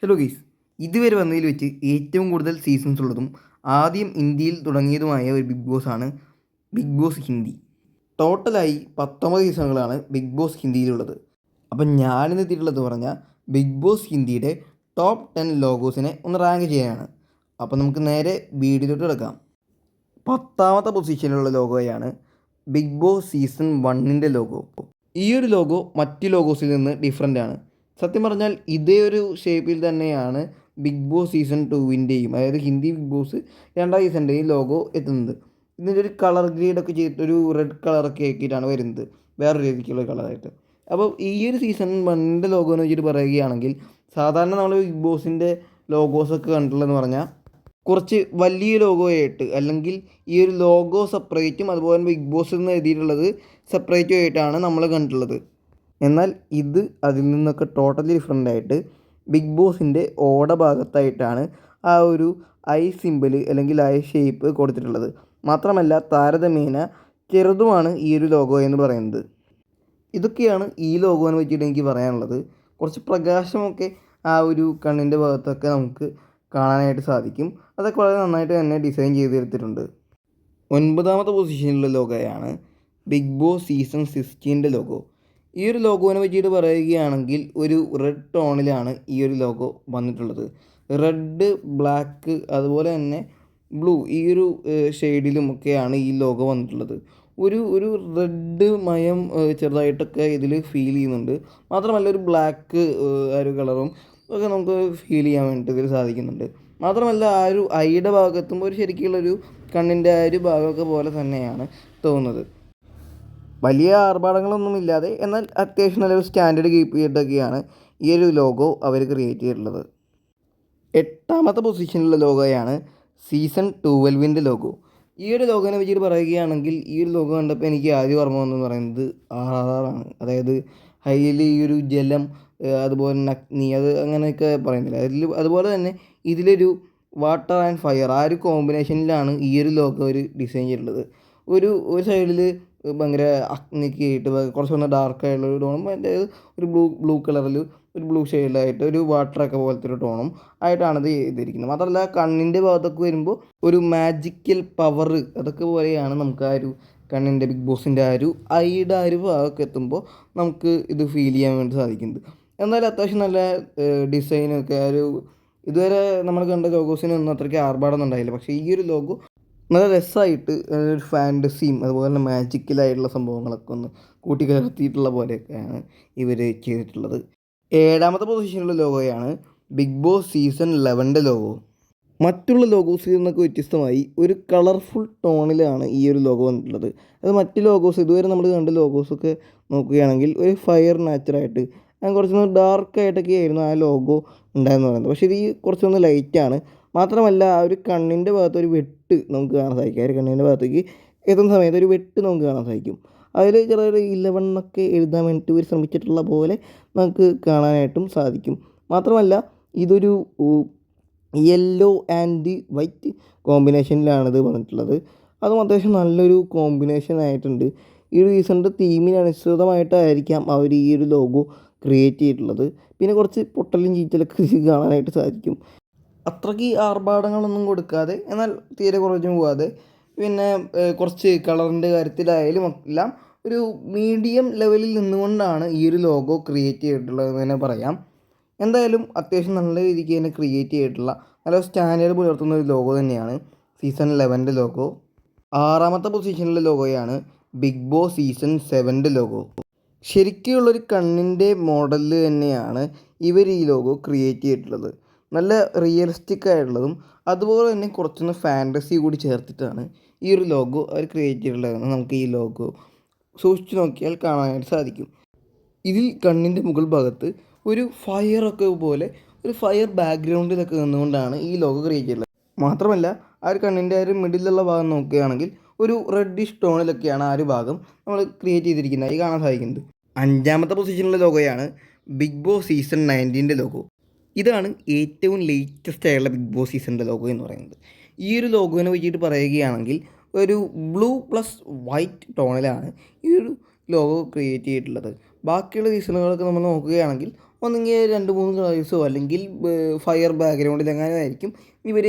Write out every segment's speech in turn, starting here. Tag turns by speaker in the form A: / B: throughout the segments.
A: Hello guys, ഇതുവരെ വന്നതിൽ വെച്ച് ഏറ്റവും കൂടുതൽ സീസൺസ് ഉള്ളതും ആദ്യം ഇന്ത്യയിൽ തുടങ്ങിയതുമായ ഒരു ബിഗ് ബോസ് ആണ് ബിഗ് ബോസ് ഹിന്ദി. ടോട്ടലായി 19 സീസണുകളാണ് ബിഗ് ബോസ് ഹിന്ദിയിലുള്ളത്. അപ്പം ഞാനിന്ന് എത്തിയിട്ടുള്ളത് പറഞ്ഞാൽ ബിഗ് ബോസ് ഹിന്ദിയുടെ ടോപ്പ് 10 ലോഗോസിനെ ഒന്ന് റാങ്ക് ചെയ്യാനാണ്. അപ്പോൾ നമുക്ക് നേരെ വീഡിയോയിലോട്ട് കിടക്കാം. 10ാമത്തെ പൊസിഷനിലുള്ള ലോഗോയാണ് ബിഗ് ബോസ് സീസൺ 1ൻ്റെ ലോഗോ. ഈ ഒരു ലോഗോ മറ്റ് ലോഗോസിൽ നിന്ന് ഡിഫറെൻ്റ് ആണ്. സത്യം പറഞ്ഞാൽ ഇതേ ഒരു ഷേപ്പിൽ തന്നെയാണ് ബിഗ് ബോസ് സീസൺ 2ൻ്റെയും, അതായത് ഹിന്ദി ബിഗ് ബോസ് 2ാം സീസണിൻ്റെയും ലോഗോ എത്തുന്നത്. ഇതിൻ്റെ ഒരു കളർ ഗ്രേഡൊക്കെ ചെയ്തിട്ടൊരു റെഡ് കളറൊക്കെ ആക്കിയിട്ടാണ് വരുന്നത്, വേറൊരു രീതിക്കുള്ള കളറായിട്ട്. അപ്പോൾ ഈ ഒരു സീസൺ 1ൻ്റെ ലോഗോ എന്ന് വെച്ചിട്ട് പറയുകയാണെങ്കിൽ, സാധാരണ നമ്മൾ ബിഗ് ബോസിൻ്റെ ലോഗോസൊക്കെ കണ്ടിട്ടുള്ളതെന്ന് പറഞ്ഞാൽ കുറച്ച് വലിയ ലോഗോ ആയിട്ട്, അല്ലെങ്കിൽ ഈ ഒരു ലോഗോ സെപ്പറേറ്റും അതുപോലെ ബിഗ് ബോസ് എന്ന് എഴുതിയിട്ടുള്ളത് സെപ്പറേറ്റും ആയിട്ടാണ് നമ്മൾ കണ്ടിട്ടുള്ളത്. എന്നാൽ ഇത് അതിൽ നിന്നൊക്കെ ടോട്ടലി ഡിഫറെൻ്റ് ആയിട്ട് ബിഗ് ബോസിൻ്റെ ഓട ഭാഗത്തായിട്ടാണ് ആ ഒരു ഐ സിമ്പിൾ അല്ലെങ്കിൽ ഐ ഷേപ്പ് കൊടുത്തിട്ടുള്ളത്. മാത്രമല്ല താരതമ്യേന ചെറുതുമാണ് ഈ ഒരു ലോഗോ എന്ന് പറയുന്നത്. ഇതൊക്കെയാണ് ഈ ലോഗോ എന്ന് വെച്ചിട്ട് എനിക്ക് പറയാനുള്ളത്. കുറച്ച് പ്രകാശമൊക്കെ ആ ഒരു കണ്ണിൻ്റെ ഭാഗത്തൊക്കെ നമുക്ക് കാണാനായിട്ട് സാധിക്കും. അതൊക്കെ വളരെ നന്നായിട്ട് തന്നെ ഡിസൈൻ ചെയ്തെടുത്തിട്ടുണ്ട്. 9ാമത്തെ പൊസിഷനിലുള്ള ലോഗോയാണ് ബിഗ് ബോസ് സീസൺ 16ൻ്റെ ലോഗോ. ഈ ഒരു ലോഗോനെ പറ്റിയിട്ട് പറയുകയാണെങ്കിൽ ഒരു റെഡ് ടോണിലാണ് ഈ ഒരു ലോഗോ വന്നിട്ടുള്ളത്. റെഡ്, ബ്ലാക്ക്, അതുപോലെ തന്നെ ബ്ലൂ, ഈ ഒരു ഷെയ്ഡിലുമൊക്കെയാണ് ഈ ലോഗോ വന്നിട്ടുള്ളത്. ഒരു റെഡ് മയം ചെറുതായിട്ടൊക്കെ ഇതിൽ ഫീൽ ചെയ്യുന്നുണ്ട്. മാത്രമല്ല ഒരു ബ്ലാക്ക് ഒരു കളറും ഒക്കെ നമുക്ക് ഫീൽ ചെയ്യാൻ വേണ്ടിയിട്ട് ഇതിൽ സാധിക്കുന്നുണ്ട്. മാത്രമല്ല ആ ഒരു ഐയുടെ ഭാഗത്തും ഒരു ശരിക്കുള്ളൊരു കണ്ണിൻ്റെ ആ ഒരു ഭാഗമൊക്കെ പോലെ തന്നെയാണ് തോന്നുന്നത്. വലിയ ആർഭാടങ്ങളൊന്നുമില്ലാതെ എന്നാൽ അത്യാവശ്യം നല്ലൊരു സ്റ്റാൻഡേർഡ് കീപ്പ് ചെയ്തിട്ടൊക്കെയാണ് ഈ ഒരു ലോഗോ അവർ ക്രിയേറ്റ് ചെയ്തിട്ടുള്ളത്. 8ാമത്തെ പൊസിഷനിലുള്ള ലോഗോയാണ് സീസൺ 12ൻ്റെ ലോഗോ. ഈ ഒരു ലോഗോനെ വെച്ചിട്ട് പറയുകയാണെങ്കിൽ, ഈ ഒരു ലോഗോ കണ്ടപ്പോൾ എനിക്ക് ആദ്യം ഓർമ്മ വന്നെന്ന് പറയുന്നത് ആറാറാണ്. അതായത് ഹൈലി ഈ ഒരു ജലം, അതുപോലെ അഗ്നി, അത് അങ്ങനെയൊക്കെ പറയുന്നില്ല അതിൽ. അതുപോലെ തന്നെ ഇതിലൊരു വാട്ടർ ആൻഡ് ഫയർ, ആ ഒരു കോമ്പിനേഷനിലാണ് ഈ ഒരു ലോഗോ ഒരു ഡിസൈൻ ചെയ്തിട്ടുള്ളത്. ഒരു സൈഡിൽ ഭയങ്കര അഗ്നിക്ക് ആയിട്ട് കുറച്ചൊന്ന് ഡാർക്കായിട്ടുള്ള ഒരു ടോണും, അതിൻ്റെ ഒരു ബ്ലൂ കളറിൽ ഒരു ബ്ലൂ ഷെയ്ഡിലായിട്ട് ഒരു വാട്ടറൊക്കെ പോലത്തെ ഒരു ടോണും ആയിട്ടാണ് ഇത് ചെയ്തിരിക്കുന്നത്. മാത്രമല്ല കണ്ണിൻ്റെ ഭാഗത്തൊക്കെ വരുമ്പോൾ ഒരു മാജിക്കൽ പവർ അതൊക്കെ പോലെയാണ് നമുക്ക് ആ ഒരു കണ്ണിൻ്റെ ബിഗ് ബോസിൻ്റെ ആ ഒരു ഐയുടെ ആ ഒരു ഭാഗമൊക്കെ എത്തുമ്പോൾ നമുക്ക് ഇത് ഫീൽ ചെയ്യാൻ വേണ്ടി സാധിക്കുന്നത്. എന്നാലും അത്യാവശ്യം നല്ല ഡിസൈനൊക്കെ ഒരു ഇതുവരെ നമ്മൾ കണ്ട ലോഗോസിനൊന്നും അത്രയ്ക്ക് ആർഭാടൊന്നും ഉണ്ടായില്ല. പക്ഷേ ഈ ഒരു ലോഗോ നല്ല രസമായിട്ട് ഒരു ഫാൻറ്റസിയും അതുപോലെ തന്നെ മാജിക്കലായിട്ടുള്ള സംഭവങ്ങളൊക്കെ ഒന്ന് കൂട്ടിക്കലർത്തിയിട്ടുള്ള പോലെയൊക്കെയാണ് ഇവർ ചെയ്തിട്ടുള്ളത്. 7ാമത്തെ പൊസിഷനിലുള്ള ലോഗോയാണ് ബിഗ് ബോസ് സീസൺ 11ൻ്റെ ലോഗോ. മറ്റുള്ള ലോഗോസിൽ നിന്നൊക്കെ വ്യത്യസ്തമായി ഒരു കളർഫുൾ ടോണിലാണ് ഈ ഒരു ലോഗോ വന്നിട്ടുള്ളത്. അത് മറ്റ് ലോഗോസ് ഇതുവരെ നമ്മൾ കണ്ട ലോഗോസൊക്കെ നോക്കുകയാണെങ്കിൽ ഒരു ഫയർ നാച്ചറായിട്ട് കുറച്ചൊന്ന് ഡാർക്കായിട്ടൊക്കെ ആയിരുന്നു ആ ലോഗോ ഉണ്ടായെന്ന് പറയുന്നത്. പക്ഷേ ഇത് കുറച്ചൊന്ന് ലൈറ്റാണ്. മാത്രമല്ല ആ ഒരു കണ്ണിൻ്റെ ഭാഗത്ത് ഒരു വെട്ട് നമുക്ക് കാണാൻ സാധിക്കും. ആ ഒരു കണ്ണിൻ്റെ ഭാഗത്തേക്ക് എത്തുന്ന സമയത്ത് ഒരു വെട്ട് നമുക്ക് കാണാൻ സാധിക്കും. അതിൽ ചെറിയൊരു 11 എന്നൊക്കെ എഴുതാൻ വേണ്ടിയിട്ട് ഇവർ ശ്രമിച്ചിട്ടുള്ള പോലെ നമുക്ക് കാണാനായിട്ടും സാധിക്കും. മാത്രമല്ല ഇതൊരു യെല്ലോ ആൻഡ് വൈറ്റ് കോമ്പിനേഷനിലാണിത് വന്നിട്ടുള്ളത്. അതും അത്യാവശ്യം നല്ലൊരു കോമ്പിനേഷൻ ആയിട്ടുണ്ട്. ഈ ഒരു സീസണിൻ്റെ തീമിന് അനുസൃതമായിട്ടായിരിക്കാം അവർ ഈ ഒരു ലോഗോ ക്രിയേറ്റ് ചെയ്തിട്ടുള്ളത്. പിന്നെ കുറച്ച് പൊട്ടലും ചീറ്റലൊക്കെ കാണാനായിട്ട് സാധിക്കും. അത്രയ്ക്ക് ആർഭാടങ്ങളൊന്നും കൊടുക്കാതെ എന്നാൽ തീരെ കുറഞ്ഞു പോകാതെ, പിന്നെ കുറച്ച് കളറിൻ്റെ കാര്യത്തിലായാലും എല്ലാം ഒരു മീഡിയം ലെവലിൽ നിന്നുകൊണ്ടാണ് ഈ ഒരു ലോഗോ ക്രിയേറ്റ് ചെയ്തിട്ടുള്ളതെന്ന് തന്നെ പറയാം. എന്തായാലും അത്യാവശ്യം നല്ല രീതിക്ക് തന്നെ ക്രിയേറ്റ് ചെയ്തിട്ടുള്ള നല്ല സ്റ്റാൻഡേർഡ് പുലർത്തുന്ന ഒരു ലോഗോ തന്നെയാണ് സീസൺ 11ൻ്റെ ലോഗോ. 6ാമത്തെ പൊസിഷനിലെ ലോഗോയാണ് ബിഗ് ബോസ് സീസൺ 7ൻ്റെ ലോഗോ. ശരിക്കുള്ളൊരു കണ്ണിൻ്റെ മോഡലിൽ തന്നെയാണ് ഇവർ ഈ ലോഗോ ക്രിയേറ്റ് ചെയ്തിട്ടുള്ളത്. നല്ല റിയലിസ്റ്റിക് ആയിട്ടുള്ളതും അതുപോലെ തന്നെ കുറച്ചൊന്ന് ഫാൻറ്റസി കൂടി ചേർത്തിട്ടാണ് ഈ ഒരു ലോഗോ അവർ ക്രിയേറ്റ് ചെയ്തിട്ടുള്ളതെന്ന് നമുക്ക് ഈ ലോഗോ സൂക്ഷിച്ച് നോക്കിയാൽ കാണാനായിട്ട് സാധിക്കും. ഇതിൽ കണ്ണിൻ്റെ മുകൾ ഭാഗത്ത് ഒരു ഫയറൊക്കെ പോലെ ഒരു ഫയർ ബാക്ക്ഗ്രൗണ്ടിലൊക്കെ നിന്നുകൊണ്ടാണ് ഈ ലോഗോ ക്രിയേറ്റ് ചെയ്തിട്ടുള്ളത്. മാത്രമല്ല ആ ഒരു കണ്ണിൻ്റെ ആ ഒരു മിഡിലുള്ള ഭാഗം നോക്കുകയാണെങ്കിൽ ഒരു റെഡിഷ് ടോണിലൊക്കെയാണ് ആ ഒരു ഭാഗം നമ്മൾ ക്രിയേറ്റ് ചെയ്തിരിക്കുന്നതായി കാണാൻ സാധിക്കുന്നത്. 5ാമത്തെ പൊസിഷനിലെ ലോഗോയാണ് ബിഗ് ബോസ് സീസൺ 19ൻ്റെ ലോഗോ. ഇതാണ് ഏറ്റവും ലേറ്റസ്റ്റ് ആയിട്ടുള്ള ബിഗ് ബോസ് സീസണിൻ്റെ ലോഗോ എന്ന് പറയുന്നത്. ഈ ഒരു ലോഗോനെ വെച്ചിട്ട് പറയുകയാണെങ്കിൽ ഒരു ബ്ലൂ പ്ലസ് വൈറ്റ് ടോണിലാണ് ഈ ഒരു ലോഗോ ക്രിയേറ്റ് ചെയ്തിട്ടുള്ളത്. ബാക്കിയുള്ള സീസണുകളൊക്കെ നമ്മൾ നോക്കുകയാണെങ്കിൽ ഒന്നെങ്കിൽ 2-3 കളേഴ്സോ അല്ലെങ്കിൽ ഫയർ ബാക്ക്ഗ്രൗണ്ടിൽ അങ്ങനെ ആയിരിക്കും ഇവർ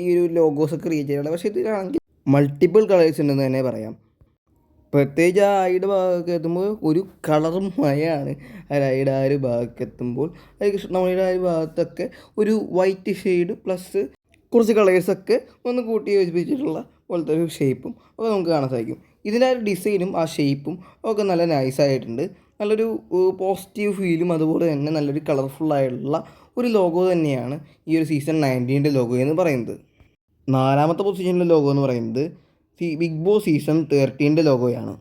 A: ഈ ഒരു ലോഗോസ് ക്രിയേറ്റ് ചെയ്യാറുള്ളത്. പക്ഷേ ഇതിലാണെങ്കിൽ മൾട്ടിപ്പിൾ കളേഴ്സ് ഉണ്ടെന്ന് തന്നെ പറയാം. പ്രത്യേകിച്ച് ആ ഐയുടെ ഭാഗമൊക്കെ എത്തുമ്പോൾ ഒരു കളറും മയമാണ്. ആ ഐയുടെ ആ ഒരു ഭാഗമൊക്കെ എത്തുമ്പോൾ അത് കൃഷ്ണമണിയുടെ ആ ഒരു ഭാഗത്തൊക്കെ ഒരു വൈറ്റ് ഷെയ്ഡ് പ്ലസ് കുറച്ച് കളേഴ്സൊക്കെ ഒന്ന് കൂട്ടി യോജിപ്പിച്ചിട്ടുള്ള പോലത്തെ ഒരു ഷേപ്പും ഒക്കെ നമുക്ക് കാണാൻ സാധിക്കും. ഇതിൻ്റെ ആ ഒരു ഡിസൈനും ആ ഷേപ്പും ഒക്കെ നല്ല നൈസായിട്ടുണ്ട്. നല്ലൊരു പോസിറ്റീവ് ഫീലും അതുപോലെ തന്നെ നല്ലൊരു കളർഫുള്ളായിട്ടുള്ള ഒരു ലോഗോ തന്നെയാണ് ഈ ഒരു സീസൺ 19 ലോഗോ എന്ന് പറയുന്നത്. 4ാമത്തെ പൊസിഷനിലെ ലോഗോ എന്ന് പറയുന്നത് ബിഗ് ബോസ് സീസൺ 13 ലോഗോയാണ്.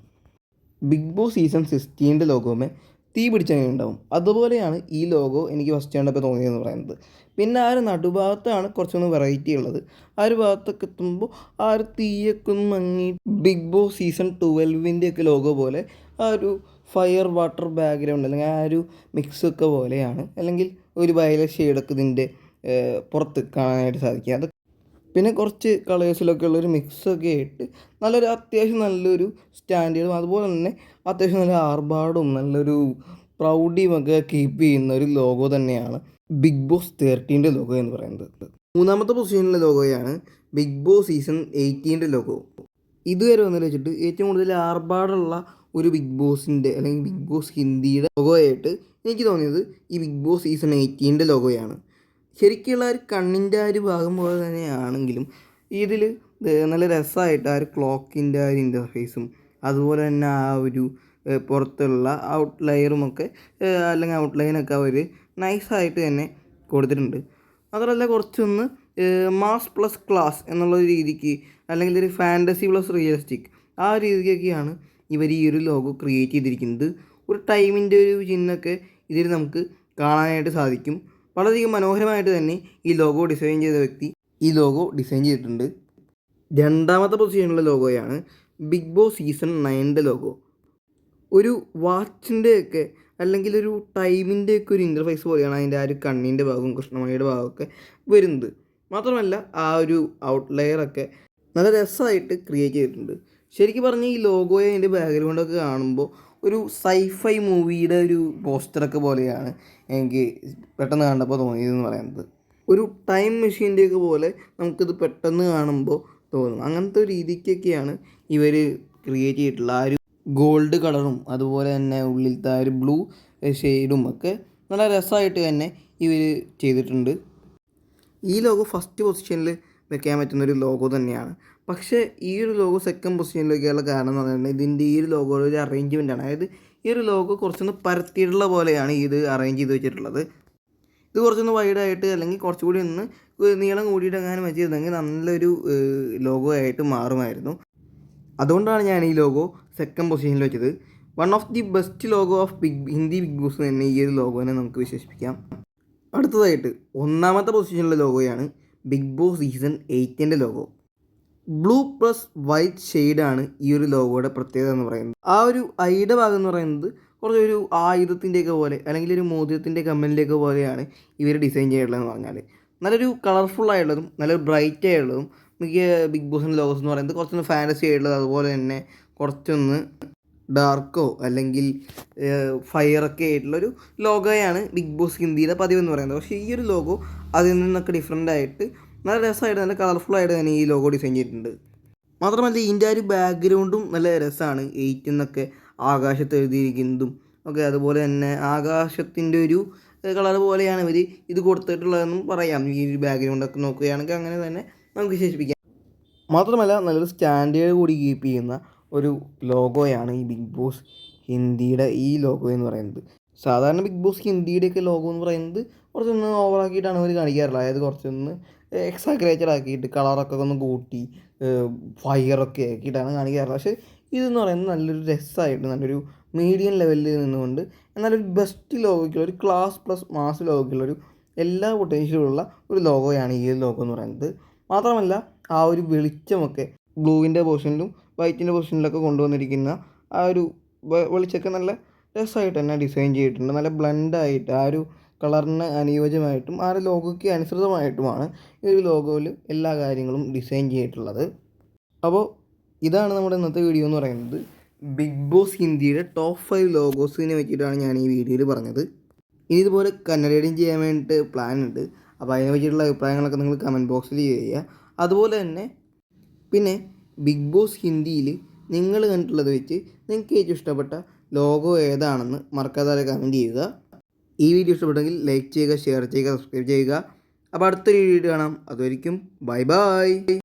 A: ബിഗ് ബോസ് സീസൺ 16 ലോഗോമേ തീ പിടിച്ചങ്ങനെ ഉണ്ടാവും. അതുപോലെയാണ് ഈ ലോഗോ എനിക്ക് ഫസ്റ്റ് കണ്ടപ്പോൾ തോന്നിയതെന്ന് പറയുന്നത്. പിന്നെ ആ ഒരു നടുഭാഗത്താണ് കുറച്ചൊന്ന് വെറൈറ്റി ഉള്ളത്. ആ ഒരു ഭാഗത്തൊക്കെ എത്തുമ്പോൾ ആ ഒരു തീയൊക്കെ ഒന്ന് മങ്ങി ബിഗ് ബോസ് സീസൺ 12 ഒക്കെ ലോഗോ പോലെ ആ ഒരു ഫയർ വാട്ടർ ബാക്ക്ഗ്രൗണ്ട് അല്ലെങ്കിൽ ആ ഒരു മിക്സൊക്കെ പോലെയാണ്, അല്ലെങ്കിൽ ഒരു വയലറ്റ് ഷെയ്ഡൊക്കെ ഇതിൻ്റെ പുറത്ത് കാണാനായിട്ട് സാധിക്കുക. അത് പിന്നെ കുറച്ച് കളേഴ്സിലൊക്കെ ഉള്ളൊരു മിക്സൊക്കെ ആയിട്ട് നല്ലൊരു അത്യാവശ്യം നല്ലൊരു സ്റ്റാൻഡേർഡും അതുപോലെ തന്നെ അത്യാവശ്യം നല്ല ആർഭാടും നല്ലൊരു പ്രൗഡിയും ഒക്കെ കീപ്പ് ചെയ്യുന്ന ഒരു ലോഗോ തന്നെയാണ് ബിഗ് ബോസ് 13 ലോഗോ എന്ന് പറയുന്നത്. 3ാമത്തെ പൊസിഷനിലെ ലോഗോയാണ് ബിഗ് ബോസ് സീസൺ 18 ലോഗോ. ഇതുവരെ വന്നതിൽ വെച്ചിട്ട് ഏറ്റവും കൂടുതൽ ആർഭാടുള്ള ഒരു ബിഗ് ബോസിൻ്റെ അല്ലെങ്കിൽ ബിഗ് ബോസ് ഹിന്ദിയുടെ ലോഗോ ആയിട്ട് എനിക്ക് തോന്നിയത് ഈ ബിഗ് ബോസ് സീസൺ 18 ലോഗോയാണ്. ശരിക്കുള്ള ഒരു കണ്ണിൻ്റെ ആ ഒരു ഭാഗം പോലെ തന്നെയാണെങ്കിലും ഇതിൽ നല്ല രസമായിട്ട് ആ ഒരു ക്ലോക്കിൻ്റെ ആ ഒരു ഇൻ്റർഫേസും അതുപോലെ തന്നെ ആ ഒരു പുറത്തുള്ള ഔട്ട്ലയറുമൊക്കെ അല്ലെങ്കിൽ ഔട്ട്ലൈനൊക്കെ അവർ നൈസായിട്ട് തന്നെ കൊടുത്തിട്ടുണ്ട്. മാത്രമല്ല കുറച്ചൊന്ന് മാസ് പ്ലസ് ക്ലാസ് എന്നുള്ള രീതിക്ക് അല്ലെങ്കിൽ ഒരു ഫാൻറ്റസി പ്ലസ് റിയലിസ്റ്റിക് ആ രീതിക്കൊക്കെയാണ് ഇവർ ഈ ഒരു ലോഗോ ക്രിയേറ്റ് ചെയ്തിരിക്കുന്നത്. ഒരു ടൈമിൻ്റെ ഒരു ചിഹ്നമൊക്കെ ഇതിൽ നമുക്ക് കാണാനായിട്ട് സാധിക്കും. വളരെയധികം മനോഹരമായിട്ട് തന്നെ ഈ ലോഗോ ഡിസൈൻ ചെയ്ത വ്യക്തി ഈ ലോഗോ ഡിസൈൻ ചെയ്തിട്ടുണ്ട്. 2ാമത്തെ പൊസിഷനിലുള്ള ലോഗോയാണ് ബിഗ് ബോസ് സീസൺ 9 ലോഗോ. ഒരു വാച്ചിൻ്റെയൊക്കെ അല്ലെങ്കിൽ ഒരു ടൈമിൻ്റെയൊക്കെ ഒരു ഇൻ്റർഫേസ് പോലെയാണ് അതിൻ്റെ ആ ഒരു കണ്ണിൻ്റെ ഭാഗവും കൃഷ്ണമണിയുടെ ഭാഗമൊക്കെ വരുന്നത്. മാത്രമല്ല ആ ഒരു ഔട്ട്ലെയറൊക്കെ നല്ല രസമായിട്ട് ക്രിയേറ്റ് ചെയ്തിട്ടുണ്ട്. ശരിക്കും പറഞ്ഞാൽ ഈ ലോഗോയെ അതിൻ്റെ ബാക്ക്ഗ്രൗണ്ടൊക്കെ കാണുമ്പോൾ ഒരു സൈഫൈ മൂവിയുടെ ഒരു പോസ്റ്ററൊക്കെ പോലെയാണ് എനിക്ക് പെട്ടെന്ന് കണ്ടപ്പോൾ തോന്നിയതെന്ന് പറയുന്നത്. ഒരു ടൈം മെഷീൻ്റെയൊക്കെ പോലെ നമുക്കിത് പെട്ടെന്ന് കാണുമ്പോൾ തോന്നും. അങ്ങനത്തെ ഒരു രീതിക്കൊക്കെയാണ് ഇവർ ക്രിയേറ്റ് ചെയ്തിട്ടുള്ള ആ ഒരു ഗോൾഡ് കളറും അതുപോലെ തന്നെ ഉള്ളിലത്തെ ആ ഒരു ബ്ലൂ ഷെയ്ഡും ഒക്കെ നല്ല രസമായിട്ട് തന്നെ ഇവർ ചെയ്തിട്ടുണ്ട്. ഈ ലോഗോ ഫസ്റ്റ് പൊസിഷനിൽ വെക്കാൻ പറ്റുന്നൊരു ലോഗോ തന്നെയാണ്. പക്ഷേ ഈ ഒരു ലോഗോ സെക്കൻഡ് പൊസിഷനിൽ വയ്ക്കാനുള്ള കാരണം എന്ന് പറഞ്ഞാൽ ഇതിൻ്റെ ഈ ഒരു ലോഗോയുടെ ഒരു അറേഞ്ച്മെൻറ്റാണ്. അതായത് ഈ ഒരു ലോഗോ കുറച്ചൊന്ന് പരത്തിയിട്ടുള്ള പോലെയാണ് ഇത് അറേഞ്ച് ചെയ്ത് വെച്ചിട്ടുള്ളത്. ഇത് കുറച്ചൊന്ന് വൈഡായിട്ട് അല്ലെങ്കിൽ കുറച്ചുകൂടി ഒന്ന് നീളം കൂടിയിട്ട് അങ്ങനെ വെച്ചിരുന്നെങ്കിൽ നല്ലൊരു ലോഗോ ആയിട്ട് മാറുമായിരുന്നു. അതുകൊണ്ടാണ് ഞാൻ ഈ ലോഗോ സെക്കൻഡ് പൊസിഷനിൽ വെച്ചത്. One of the best logo of Hindi Bigg Boss തന്നെ ഈ ഒരു ലോഗോനെ നമുക്ക് വിശേഷിപ്പിക്കാം. അടുത്തതായിട്ട് 1ാമത്തെ പൊസിഷനിലെ ലോഗോയാണ് Bigg Boss season 8 logo. Blue plus white ഷെയ്ഡാണ് ഈ ഒരു ലോഗോയുടെ പ്രത്യേകത എന്ന് പറയുന്നത്. ആ ഒരു ഐയുടെ ഭാഗം എന്ന് പറയുന്നത് കുറച്ചൊരു ആയുധത്തിൻ്റെയൊക്കെ പോലെ അല്ലെങ്കിൽ ഒരു മോതിരത്തിൻ്റെ കമ്മലിൻ്റെയൊക്കെ പോലെയാണ് ഇവർ ഡിസൈൻ ചെയ്തിട്ടുള്ളതെന്ന് പറഞ്ഞാൽ നല്ലൊരു കളർഫുള്ളായിട്ടുള്ളതും നല്ലൊരു ബ്രൈറ്റ് ആയിട്ടുള്ളതും മിക്ക ബിഗ് ബോസിൻ്റെ ലോഗോസ് എന്ന് പറയുന്നത് കുറച്ചൊന്ന് ഫാൻറ്റസി ആയിട്ടുള്ളത് അതുപോലെ തന്നെ കുറച്ചൊന്ന് ഡാർക്കോ അല്ലെങ്കിൽ ഫയറൊക്കെ ആയിട്ടുള്ളൊരു ലോഗോയാണ് ബിഗ് ബോസ് ഹിന്ദിയുടെ പതിവ് എന്ന് പറയുന്നത്. പക്ഷേ ഈ ഒരു ലോഗോ അതിൽ നിന്നൊക്കെ ഡിഫറെൻ്റ് ആയിട്ട് നല്ല രസമായിട്ട് നല്ല കളർഫുള്ളായിട്ട് തന്നെ ഈ ലോഗോ ഡിസൈൻ ചെയ്തിട്ടുണ്ട്. മാത്രമല്ല ഇതിൻ്റെ ആ ഒരു ബാക്ക്ഗ്രൗണ്ടും നല്ല രസമാണ്. 8 എന്നൊക്കെ ആകാശത്ത് എഴുതിയിരിക്കുന്നതും ഒക്കെ അതുപോലെ തന്നെ ആകാശത്തിൻ്റെ ഒരു കളർ പോലെയാണ് ഇവർ ഇത് കൊടുത്തിട്ടുള്ളതെന്നും പറയാം. ഈ ഒരു ബാക്ക്ഗ്രൗണ്ടൊക്കെ നോക്കുകയാണെങ്കിൽ അങ്ങനെ തന്നെ നമുക്ക് വിശേഷിപ്പിക്കാം. മാത്രമല്ല നല്ലൊരു സ്റ്റാൻഡേർഡ് കൂടി കീപ്പ് ചെയ്യുന്ന ഒരു ലോഗോയാണ് ഈ ബിഗ് ബോസ് ഹിന്ദിയുടെ ഈ ലോഗോ എന്ന് പറയുന്നത്. സാധാരണ ബിഗ് ബോസ് ഹിന്ദിയുടെയൊക്കെ ലോഗോ എന്ന് പറയുന്നത് കുറച്ചൊന്ന് ഓവറാക്കിയിട്ടാണ് അവർ കാണിക്കാറുള്ളത്. അതായത് കുറച്ചൊന്ന് എക്സാഗ്രേറ്റഡ് ആക്കിയിട്ട് കളറൊക്കെ ഒന്ന് കൂട്ടി ഫയറൊക്കെ ആക്കിയിട്ടാണ് കാണിക്കാറുള്ളത്. പക്ഷേ ഇതെന്ന് പറയുന്നത് നല്ലൊരു രസമായിട്ട് നല്ലൊരു മീഡിയം ലെവലിൽ നിന്നുകൊണ്ട് എന്നാലൊരു ബെസ്റ്റ് ലോഗോയ്ക്കുള്ള ഒരു ക്ലാസ് പ്ലസ് മാസ് ലോഗോയ്ക്കുള്ളൊരു എല്ലാ പൊട്ടൻഷ്യലുള്ള ഒരു ലോഗോയാണ് ഈ ഒരു ലോഗോ എന്ന് പറയുന്നത്. മാത്രമല്ല ആ ഒരു വെളിച്ചമൊക്കെ ബ്ലൂവിൻ്റെ പോർഷനിലും വൈറ്റിൻ്റെ പോർഷനിലൊക്കെ കൊണ്ടുവന്നിരിക്കുന്ന ആ ഒരു വെളിച്ചമൊക്കെ നല്ല രസമായിട്ട് തന്നെ ഡിസൈൻ ചെയ്തിട്ടുണ്ട്. നല്ല ബ്ലെൻഡായിട്ട് ആ ഒരു കളറിന് അനുയോജ്യമായിട്ടും ആ ഒരു ലോഗോയ്ക്ക് അനുസൃതമായിട്ടുമാണ് ഈ ഒരു ലോഗോയിൽ എല്ലാ കാര്യങ്ങളും ഡിസൈൻ ചെയ്തിട്ടുള്ളത്. അപ്പോൾ ഇതാണ് നമ്മുടെ ഇന്നത്തെ വീഡിയോ എന്ന് പറയുന്നത്. ബിഗ് ബോസ് ഹിന്ദിയുടെ ടോപ്പ് 5 ലോഗോസിനെ വെച്ചിട്ടാണ് ഞാൻ ഈ വീഡിയോയിൽ പറഞ്ഞത്. ഇനി ഇതുപോലെ കന്നഡയും ചെയ്യാൻ വേണ്ടിയിട്ട് പ്ലാൻ ഉണ്ട്. അപ്പോൾ അതിനെ പറ്റിയിട്ടുള്ള അഭിപ്രായങ്ങളൊക്കെ നിങ്ങൾ കമൻറ്റ് ബോക്സിൽ ചെയ്യുക. അതുപോലെ തന്നെ പിന്നെ ബിഗ് ബോസ് ഹിന്ദിയിൽ നിങ്ങൾ കണ്ടിട്ടുള്ളത് വെച്ച് നിങ്ങൾക്ക് ഏറ്റവും ഇഷ്ടപ്പെട്ട ലോഗോ ഏതാണെന്ന് മറക്കാതെ കമൻറ്റ് ചെയ്യുക. ഈ വീഡിയോ ഇഷ്ടപ്പെട്ടെങ്കിൽ ലൈക്ക് ചെയ്യുക, ഷെയർ ചെയ്യുക, സബ്സ്ക്രൈബ് ചെയ്യുക. അപ്പോൾ അടുത്തൊരു വീഡിയോ കാണാം. അതുവരെയും ബൈ ബൈ.